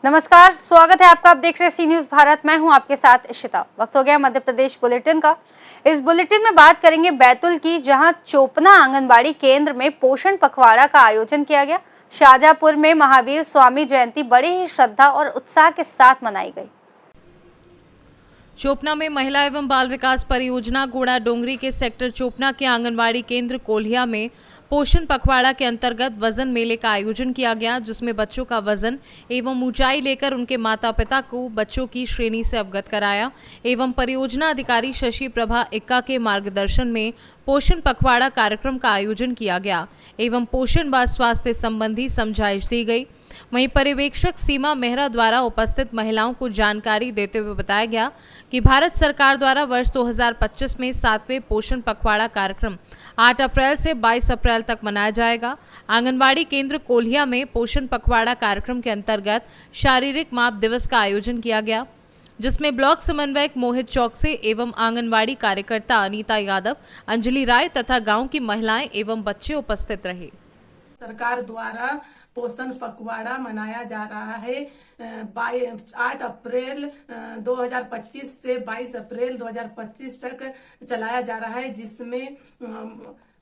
नमस्कार, स्वागत है आपका। आप देख रहे हैं सी न्यूज भारत। मैं हूं आपके साथ इशिता। वक्त हो गया मध्य प्रदेश बुलेटिन का। इस बुलेटिन में बात करेंगे बैतूल की, जहां चोपना आंगनबाड़ी केंद्र में पोषण पखवाड़ा का आयोजन किया गया। शाहजहांपुर में महावीर स्वामी जयंती बड़े ही श्रद्धा और उत्साह के साथ मनाई गई। चोपना में महिला एवं बाल विकास परियोजना गोड़ा डोंगरी के सेक्टर चोपना के आंगनबाड़ी केंद्र कोल्हिया में पोषण पखवाड़ा के अंतर्गत वजन मेले का आयोजन किया गया, जिसमें बच्चों का वजन एवं ऊंचाई लेकर उनके माता पिता को बच्चों की श्रेणी से अवगत कराया एवं परियोजना अधिकारी शशि प्रभा इक्का के मार्गदर्शन में पोषण पखवाड़ा कार्यक्रम का आयोजन किया गया एवं पोषण व स्वास्थ्य संबंधी समझाइश दी गई। वहीं पर्यवेक्षक सीमा मेहरा द्वारा उपस्थित महिलाओं को जानकारी देते हुए बताया गया कि भारत सरकार द्वारा वर्ष 2025 में 7वें पोषण पखवाड़ा कार्यक्रम 8 अप्रैल से 22 अप्रैल तक मनाया जाएगा। आंगनबाड़ी केंद्र कोल्हिया में पोषण पखवाड़ा कार्यक्रम के अंतर्गत शारीरिक माप दिवस का आयोजन किया गया, जिसमें ब्लॉक समन्वयक मोहित चौकसे एवं आंगनबाड़ी कार्यकर्ता अनीता यादव, अंजलि राय तथा गांव की महिलाएं एवं बच्चे उपस्थित रहे। सरकार द्वारा पोषण पखवाड़ा मनाया जा रहा है 8 अप्रैल 2025 से 22 अप्रैल 2025 तक चलाया जा रहा है, जिसमें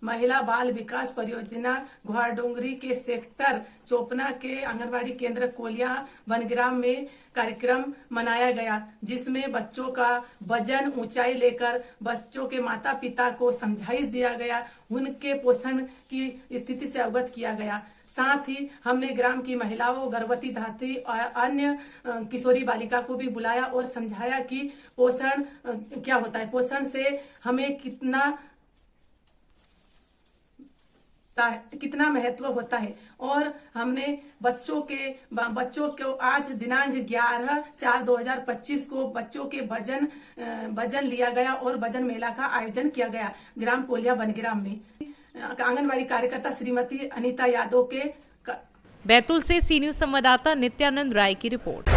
महिला बाल विकास परियोजना घोड़ाडोंगरी के सेक्टर चोपना के आंगनबाड़ी केंद्र कोलिया वनग्राम में कार्यक्रम मनाया गया, जिसमें बच्चों का वजन ऊंचाई लेकर बच्चों के माता पिता को समझाइश दिया गया, उनके पोषण की स्थिति से अवगत किया गया। साथ ही हमने ग्राम की महिलाओं, गर्भवती धात्री और अन्य किशोरी बालिका को भी बुलाया और समझाया कि पोषण क्या होता है, पोषण से हमें कितना महत्व होता है। और हमने बच्चों को आज दिनांक 11/4/2025 को बच्चों के वजन लिया गया और वजन मेला का आयोजन किया गया ग्राम कोलिया वनग्राम में। आंगनबाड़ी कार्यकर्ता श्रीमती अनीता यादव के बैतूल से सी न्यूज संवाददाता नित्यानंद राय की रिपोर्ट।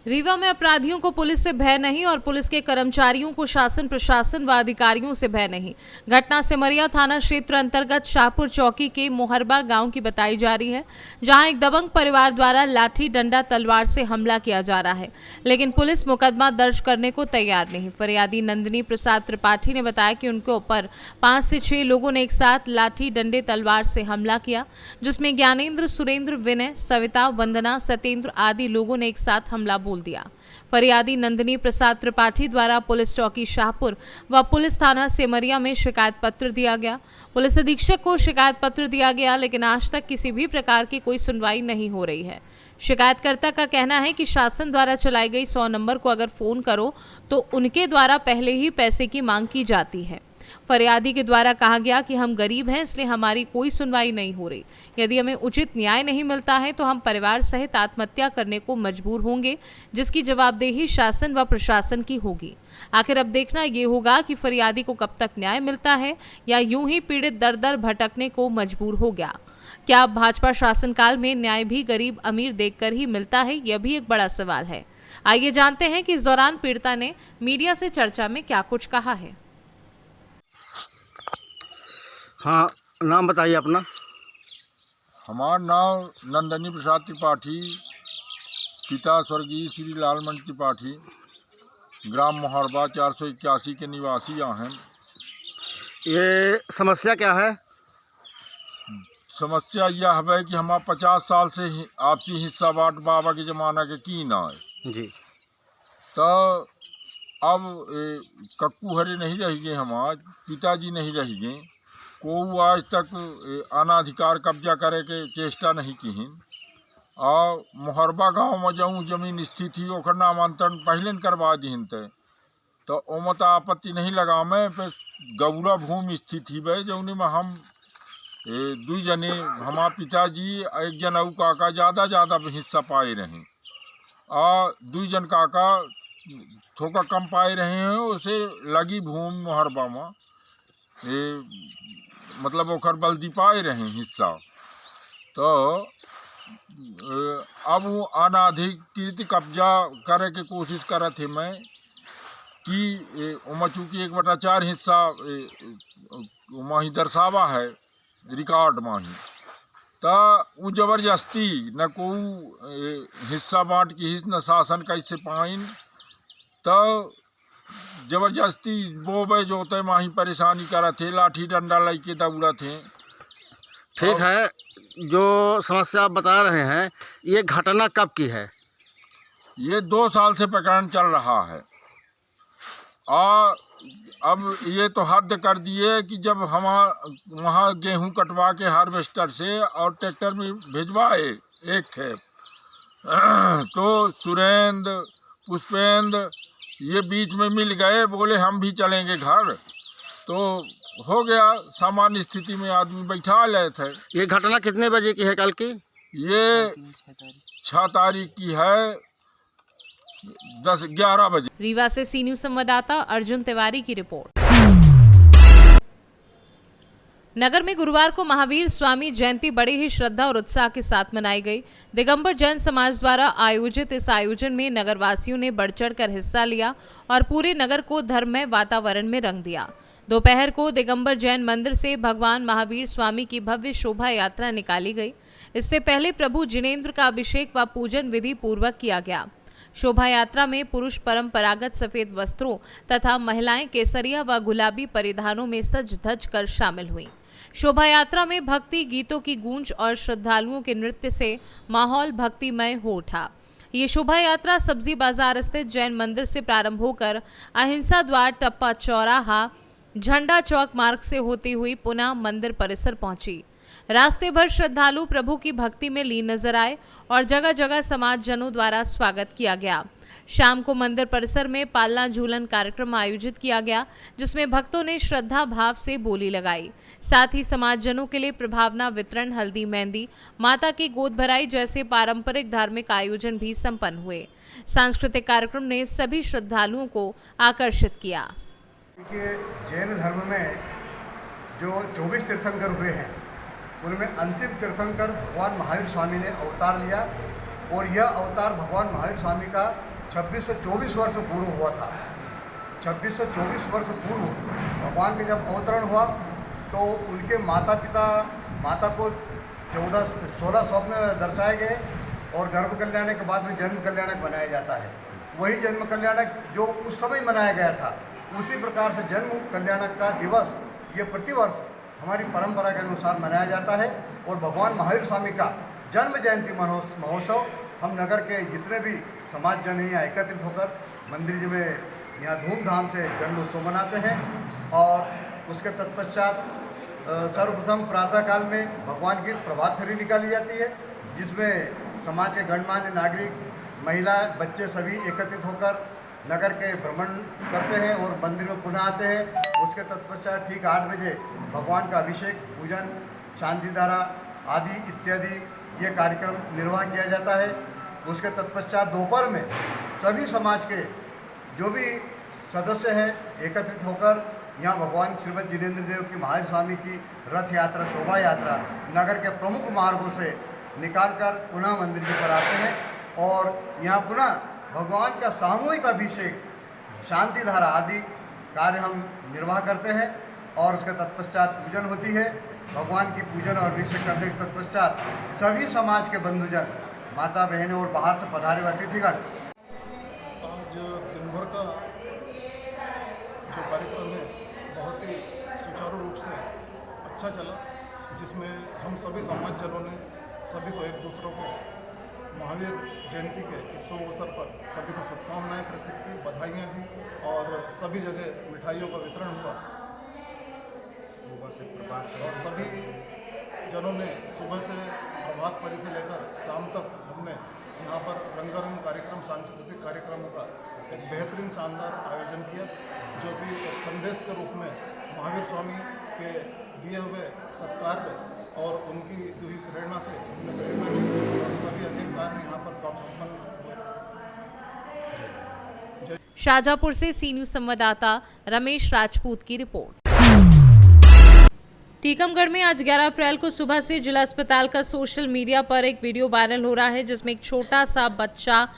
रीवा में अपराधियों को पुलिस से भय नहीं और पुलिस के कर्मचारियों को शासन प्रशासन व अधिकारियों से भय नहीं। घटना सिमरिया थाना क्षेत्र अंतर्गत शाहपुर चौकी के मोहरबा गांव की बताई जा रही है, जहां एक दबंग परिवार द्वारा लाठी डंडा तलवार से हमला किया जा रहा है, लेकिन पुलिस मुकदमा दर्ज करने को तैयार नहीं। फरियादी नंदिनी प्रसाद त्रिपाठी ने बताया कि उनके ऊपर 5 से 6 लोगों ने एक साथ लाठी डंडे तलवार से हमला किया, जिसमें ज्ञानेंद्र, सुरेंद्र, विनय, सविता, वंदना, सत्येंद्र आदि लोगों ने एक साथ हमला बोल दिया। फरियादी नंदिनी प्रसाद त्रिपाठी द्वारा पुलिस चौकी शाहपुर व पुलिस थाना सिमरिया में शिकायत पत्र दिया गया। पुलिस अधीक्षक को शिकायत पत्र दिया गया, लेकिन आज तक किसी भी प्रकार की कोई सुनवाई नहीं हो रही है। शिकायतकर्ता का कहना है कि शासन द्वारा चलाई गई 100 नंबर को अगर फोन करो तो उनके द्वारा पहले ही पैसे की मांग की जाती है। फरियादी के द्वारा कहा गया कि हम गरीब हैं, इसलिए हमारी कोई सुनवाई नहीं हो रही। यदि हमें उचित न्याय नहीं मिलता है तो हम परिवार सहित आत्महत्या करने को मजबूर होंगे, जिसकी जवाबदेही शासन व प्रशासन की होगी। आखिर अब देखना ये होगा कि फरियादी को कब तक न्याय मिलता है या यूं ही पीड़ित दर दर भटकने को मजबूर हो गया। क्या भाजपा शासनकाल में न्याय भी गरीब अमीर देखकर ही मिलता है, यह भी एक बड़ा सवाल है। आइए जानते हैं कि इस दौरान पीड़िता ने मीडिया से चर्चा में क्या कुछ कहा है। हाँ, नाम बताइए अपना। हमारा नाम नंदिनी प्रसाद त्रिपाठी, पिता स्वर्गीय श्री लालमन त्रिपाठी, ग्राम मोहरबा 481 के निवासी यहाँ हैं। ये समस्या क्या है? समस्या यह है कि हमारा 50 साल से आपसी हिस्सा बाट बाबा के ज़माना के की ना है जी। तो अब कक्कू हरे नहीं रह गए, हमारे पिताजी नहीं रह गए, को आज तक अनाधिकार कब्जा करे के चेष्टा नहीं की। और मोहरबा गांव में जऊँ जमीन स्थित थी ओकर नामांतरण पहले करवा दीन तो ओमत आपत्ति नहीं लगा। मैं गौरा भूमि स्थित ही भाई जौनी में हम 2 जने हमारा पिताजी एक जन अऊ काका ज़्यादा हिस्सा पाए रहे और 2 जन काका थोड़ा कम पाए रहे हैं। उसे लगी भूमि मोहरबा में मतलब ओकर बल्दी पाए रहे हिस्सा। तो अब वो अनाधिकृत कब्जा करे के कोशिश करत थे मैं कि उमा चूँकि 1/4 हिस्सा वहाँ दर्शावा है रिकॉर्ड में ही, तो वो जबरदस्ती न को हिस्सा बांट के हिस्स न शासन कैसे पाइन, तो जबरदस्ती बोबे जोते माही परेशानी करा थे, लाठी डंडा लेके दौड़ा थे। ठीक है, जो समस्या आप बता रहे हैं ये घटना कब की है? ये 2 साल से प्रकरण चल रहा है और अब ये तो हद कर दिए कि जब हम वहाँ गेहूं कटवा के हार्वेस्टर से और ट्रैक्टर में भिजवाए एक खेप, तो सुरेंद्र पुष्पेंद्र ये बीच में मिल गए, बोले हम भी चलेंगे घर, तो हो गया सामान्य स्थिति में आदमी बैठा ले थे। ये घटना कितने बजे की है कल की? ये 6 तारीख की है 10-11 बजे। रीवा से सी न्यूज संवाददाता अर्जुन तिवारी की रिपोर्ट। नगर में गुरुवार को महावीर स्वामी जयंती बड़े ही श्रद्धा और उत्साह के साथ मनाई गई। दिगंबर जैन समाज द्वारा आयोजित इस आयोजन में नगरवासियों ने बढ़ चढ़कर हिस्सा लिया और पूरे नगर को धर्ममय वातावरण में रंग दिया। दोपहर को दिगंबर जैन मंदिर से भगवान महावीर स्वामी की भव्य शोभा यात्रा निकाली गई। इससे पहले प्रभु जिनेंद्र का अभिषेक व पूजन विधि पूर्वक किया गया। शोभा यात्रा में पुरुष परंपरागत सफेद वस्त्रों तथा महिलाएं केसरिया व गुलाबी परिधानों में सज धज कर शामिल हुईं। शोभा यात्रा में भक्ति गीतों की गूंज और श्रद्धालुओं के नृत्य से माहौल भक्तिमय हो उठा। ये शोभा यात्रा सब्जी बाजार स्थित जैन मंदिर से प्रारंभ होकर अहिंसा द्वार टप्पा चौराहा झंडा चौक मार्ग से होती हुई पुनः मंदिर परिसर पहुंची। रास्ते भर श्रद्धालु प्रभु की भक्ति में लीन नजर आए और जगह जगह समाज जनों द्वारा स्वागत किया गया। शाम को मंदिर परिसर में पालना झूलन कार्यक्रम आयोजित किया गया, जिसमें भक्तों ने श्रद्धा भाव से बोली लगाई। साथ ही समाज जनों के लिए प्रभावना वितरण, हल्दी मेहंदी, माता की गोद भराई जैसे पारंपरिक धार्मिक आयोजन भी संपन्न हुए। सांस्कृतिक कार्यक्रम ने सभी श्रद्धालुओं को आकर्षित किया। देखिए, जैन धर्म में जो 24 तीर्थंकर हुए हैं उनमें अंतिम तीर्थंकर भगवान महावीर स्वामी ने अवतार लिया और यह अवतार भगवान महावीर स्वामी का 2624 वर्ष पूर्व हुआ था। 2624 वर्ष पूर्व भगवान के जब अवतरण हुआ तो उनके माता को 16 स्वप्न दर्शाए गए और गर्भ कल्याणक के बाद में जन्म कल्याणक बनाया जाता है। वही जन्म कल्याणक जो उस समय मनाया गया था, उसी प्रकार से जन्म कल्याणक का दिवस ये प्रतिवर्ष हमारी परंपरा के अनुसार मनाया जाता है। और भगवान महावीर स्वामी का जन्म जयंती महोत्सव हम नगर के जितने भी समाज जन हैं यहाँ एकत्रित होकर मंदिर में यहाँ धूमधाम से जन्मोत्सव मनाते हैं। और उसके तत्पश्चात सर्वप्रथम प्रातःकाल में भगवान की प्रभात फेरी निकाली जाती है, जिसमें समाज के गणमान्य नागरिक, महिला, बच्चे सभी एकत्रित होकर नगर के भ्रमण करते हैं और मंदिर में पुनः आते हैं। उसके तत्पश्चात ठीक 8 बजे भगवान का अभिषेक, पूजन, शांति धारा आदि इत्यादि ये कार्यक्रम निर्वाह किया जाता है। उसके तत्पश्चात दोपहर में सभी समाज के जो भी सदस्य हैं एकत्रित होकर यहाँ भगवान श्रीमद जिनेंद्र देव की महावीर स्वामी की रथ यात्रा, शोभा यात्रा नगर के प्रमुख मार्गों से निकालकर पुनः मंदिर के पर आते हैं और यहाँ पुनः भगवान का सामूहिक अभिषेक, शांति धारा आदि कार्य हम निर्वाह करते हैं। और उसके तत्पश्चात पूजन होती है। भगवान की पूजन और अभिषेक करने के तत्पश्चात सभी समाज के बंधुजन, माता बहनें और बाहर से पधारे हुए अतिथिगण। आज दिन भर का जो कार्यक्रम है बहुत ही सुचारू रूप से अच्छा चला, जिसमें हम सभी समाजजनों ने सभी को एक दूसरों को महावीर जयंती के इस शुभ अवसर पर सभी को शुभकामनाएं प्रेषित की, बधाइयाँ दी और सभी जगह मिठाइयों का वितरण हुआ। और सभी जनों ने सुबह से प्रभात फेरी से लेकर शाम तक हमने यहाँ पर रंगारंग कार्यक्रम, सांस्कृतिक कार्यक्रमों का एक बेहतरीन शानदार आयोजन किया, जो कि एक संदेश के रूप में महावीर स्वामी के दिए हुए सत्कार और उनकी दी हुई प्रेरणा से हमने प्रेरणा ली और सभी अनेक कार्य यहाँ पर संपन्न हुए। शाहजहांपुर से सी न्यूज संवाददाता रमेश राजपूत की रिपोर्ट। टीकमगढ़ में आज 11 अप्रैल को सुबह से जिला अस्पताल का सोशल मीडिया पर एक वीडियो वायरल हो रहा है, जिसमें एक छोटा सा बच्चा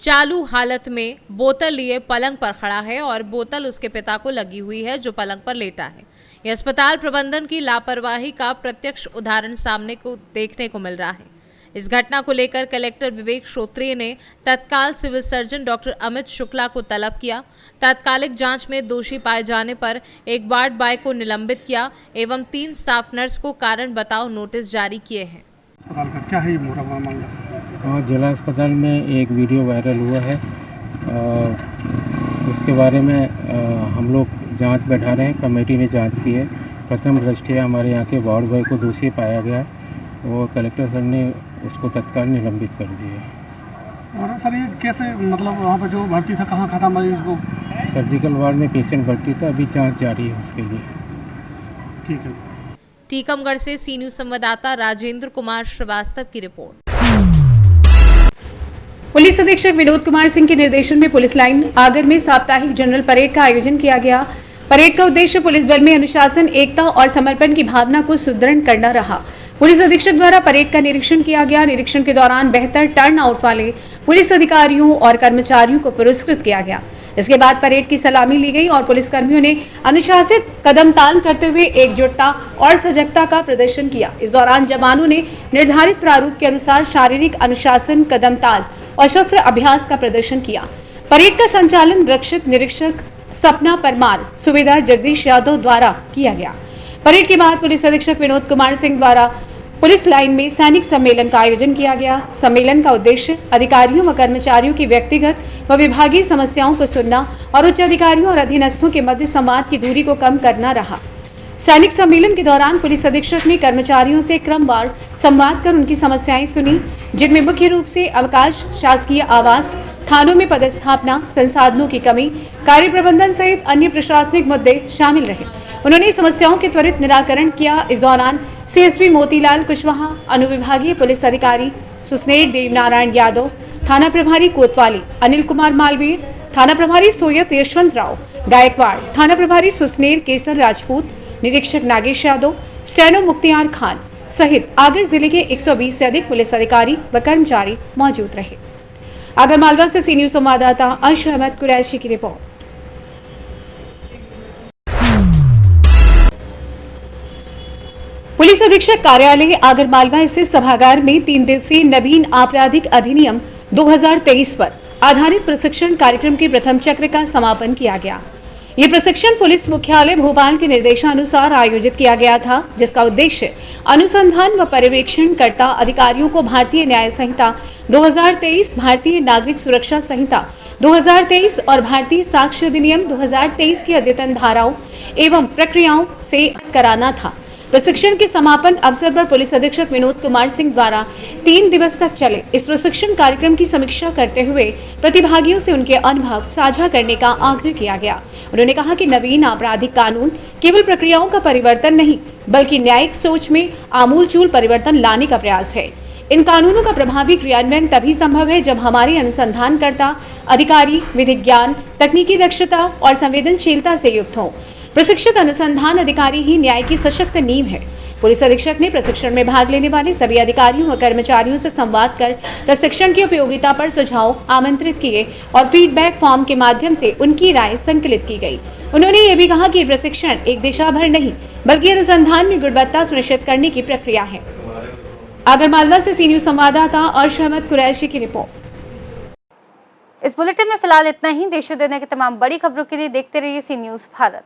चालू हालत में बोतल लिए पलंग पर खड़ा है और बोतल उसके पिता को लगी हुई है, जो पलंग पर लेटा है। ये अस्पताल प्रबंधन की लापरवाही का प्रत्यक्ष उदाहरण सामने को देखने को मिल रहा है। इस घटना को लेकर कलेक्टर विवेक श्रोत्रिय ने तत्काल civil surgeon doctor Amit Shukla को तलब किया। तात्कालिक जांच में दोषी पाए जाने पर एक वार्ड बॉय को निलंबित किया एवं 3 स्टाफ नर्स को कारण बताओ नोटिस जारी किए हैं। अस्पताल का क्या है ये मुहर्रम मामला? और जिला अस्पताल में एक वीडियो वायरल हुआ है और उसके बारे में हम लोग जांच बैठा रहे हैं। कमेटी ने जांच की है। प्रथम दृष्टया हमारे यहाँ के वार्ड बॉय को दोषी पाया गया और कलेक्टर सर ने उसको तत्काल निलंबित कर दिया। और सर ये कैसे, मतलब वहाँ पर जो भर्ती था कहाँ था मरीज को? सर्जिकल वार्ड में पेशेंट भर्ती था, अभी जांच जारी है उसके लिए। ठीक है। टीकमगढ़ से सी न्यूज संवाददाता राजेंद्र कुमार श्रीवास्तव की रिपोर्ट। पुलिस अधीक्षक विनोद कुमार सिंह के निर्देशन में पुलिस लाइन आगर में साप्ताहिक जनरल परेड का आयोजन किया गया। परेड का उद्देश्य पुलिस बल में अनुशासन, एकता और समर्पण की भावना को सुदृढ़ करना रहा। पुलिस अधीक्षक द्वारा परेड का निरीक्षण किया गया। निरीक्षण के दौरान बेहतर टर्न आउट वाले पुलिस अधिकारियों और कर्मचारियों को पुरस्कृत किया गया। इसके बाद परेड की सलामी ली गई और पुलिसकर्मियों ने अनुशासित कदम ताल करते हुए एकजुटता और सजगता का प्रदर्शन किया। इस दौरान जवानों ने निर्धारित प्रारूप के अनुसार शारीरिक अनुशासन, कदम ताल और शस्त्र अभ्यास का प्रदर्शन किया। परेड का संचालन रक्षक निरीक्षक सपना परमार, सूबेदार जगदीश यादव द्वारा किया गया। परेड के बाद पुलिस अधीक्षक विनोद कुमार सिंह द्वारा पुलिस लाइन में सैनिक सम्मेलन का आयोजन किया गया। सम्मेलन का उद्देश्य अधिकारियों व कर्मचारियों की व्यक्तिगत व विभागीय समस्याओं को सुनना और उच्च अधिकारियों और अधीनस्थों के मध्य संवाद की दूरी को कम करना रहा। सैनिक सम्मेलन के दौरान पुलिस अधीक्षक ने कर्मचारियों से क्रमवार संवाद कर उनकी समस्याएं सुनी, जिनमें मुख्य रूप से अवकाश, शासकीय आवास, थानों में पदस्थापना, संसाधनों की कमी, कार्य प्रबंधन सहित अन्य प्रशासनिक मुद्दे शामिल रहे। उन्होंने समस्याओं के त्वरित निराकरण किया। इस दौरान सीएसपी मोतीलाल कुशवाहा, अनुविभागीय पुलिस अधिकारी सुसनेर देवनारायण यादव, थाना प्रभारी कोतवाली अनिल कुमार मालवीय, थाना प्रभारी सोयत यशवंत राव गायकवाड़, थाना प्रभारी सुसनेर केसर राजपूत, निरीक्षक नागेश यादव, स्टेनो मुख्तियार खान सहित आगर जिले के 120 से अधिक पुलिस अधिकारी व कर्मचारी मौजूद रहे। आगर मालवा से सी न्यूज संवाददाता अर्श अहमद कुरैशी की रिपोर्ट। पुलिस अधीक्षक कार्यालय आगर मालवा स्थित सभागार में 3 दिवसीय नवीन आपराधिक अधिनियम 2023 पर आधारित प्रशिक्षण कार्यक्रम के प्रथम चक्र का समापन किया गया। ये प्रशिक्षण पुलिस मुख्यालय भोपाल के निर्देशानुसार आयोजित किया गया था, जिसका उद्देश्य अनुसंधान व पर्यवेक्षण करता अधिकारियों को भारतीय न्याय संहिता 2023, भारतीय नागरिक सुरक्षा संहिता 2023 और भारतीय साक्ष्य अधिनियम 2023 की अद्यतन धाराओं एवं प्रक्रियाओं से कराना था। प्रशिक्षण के समापन अवसर पर पुलिस अधीक्षक विनोद कुमार सिंह द्वारा 3 दिवस तक चले इस प्रशिक्षण कार्यक्रम की समीक्षा करते हुए प्रतिभागियों से उनके अनुभव साझा करने का आग्रह किया गया। उन्होंने कहा कि नवीन आपराधिक कानून केवल प्रक्रियाओं का परिवर्तन नहीं, बल्कि न्यायिक सोच में आमूलचूल परिवर्तन लाने का प्रयास है। इन कानूनों का प्रभावी क्रियान्वयन तभी संभव है जब हमारे अनुसंधानकर्ता अधिकारी विधिक ज्ञान, तकनीकी दक्षता और संवेदनशीलता से युक्त हों। प्रशिक्षित अनुसंधान अधिकारी ही न्याय की सशक्त नींव है। पुलिस अधीक्षक ने प्रशिक्षण में भाग लेने वाले सभी अधिकारियों व कर्मचारियों से संवाद कर प्रशिक्षण की उपयोगिता पर सुझाव आमंत्रित किए और फीडबैक फॉर्म के माध्यम से उनकी राय संकलित की गई। उन्होंने ये भी कहा कि प्रशिक्षण एक दिशा भर नहीं, बल्कि अनुसंधान में गुणवत्ता सुनिश्चित करने की प्रक्रिया है। आगरमालवा से सी न्यूज संवाददाता अर्श अहमद कुरैशी की रिपोर्ट। इस बुलेटिन में फिलहाल इतना ही। देश और दुनिया की तमाम बड़ी खबरों के लिए देखते रहिए सी न्यूज भारत।